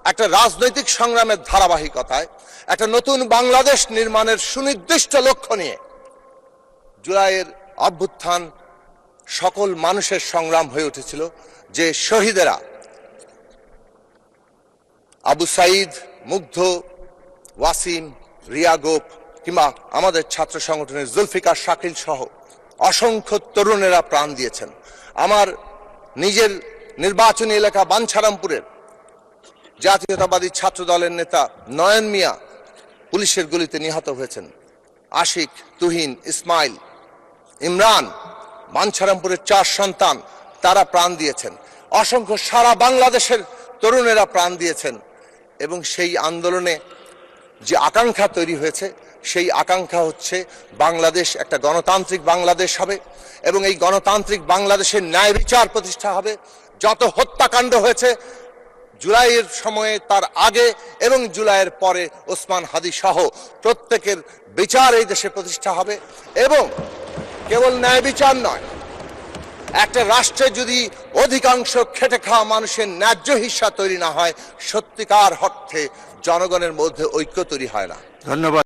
একটা রাজনৈতিক সংগ্রামের ধারাবাহিকতায় একটা নতুন বাংলাদেশ নির্মাণের সুনির্দিষ্ট লক্ষ্য নিয়ে জুলাইয়ের অভ্যুত্থান সকল মানুষের সংগ্রাম হয়ে উঠেছিল। যে শহীদেরা আবু সাইদ, মুগ্ধ, ওয়াসিম, রিয়া গোপ কিংবা আমাদের ছাত্র সংগঠনের জুলফিকার শাকিল সহ অসংখ্য তরুণেরা প্রাণ দিয়েছেন। আমার নিজের নির্বাচনী এলাকা বাঞ্ছারামপুরের জাতীয়তাবাদী ছাত্র দলের নেতা নয়ন মিয়া পুলিশের গুলিতে নিহত হয়েছেন। আশিক, তুহিন, ইসমাইল, ইমরান, বাঞ্ছারামপুরের 4 সন্তান, তারা প্রাণ দিয়েছেন। অসংখ্য সারা বাংলাদেশের তরুণেরা প্রাণ দিয়েছেন। এবং সেই আন্দোলনে যে আকাঙ্ক্ষা তৈরি হয়েছে, সেই আকাঙ্ক্ষা হচ্ছে বাংলাদেশ একটা গণতান্ত্রিক বাংলাদেশ হবে এবং এই গণতান্ত্রিক বাংলাদেশের ন্যায় বিচার প্রতিষ্ঠা হবে। যত হত্যাকাণ্ড হয়েছে জুলাইয়ের সময়ে, তার আগে এবং জুলাইয়ের পরে ওসমান হাদি সহ প্রত্যেকের বিচার এই দেশে প্রতিষ্ঠা হবে। এবং কেবল ন্যায় বিচার নয়, একটা রাষ্ট্রে যদি অধিকাংশ খেটে খাওয়া মানুষের ন্যায্য হিস্সা তৈরি না হয়, সত্যিকার অর্থে জনগণের মধ্যে ঐক্য তৈরি হয় না। ধন্যবাদ।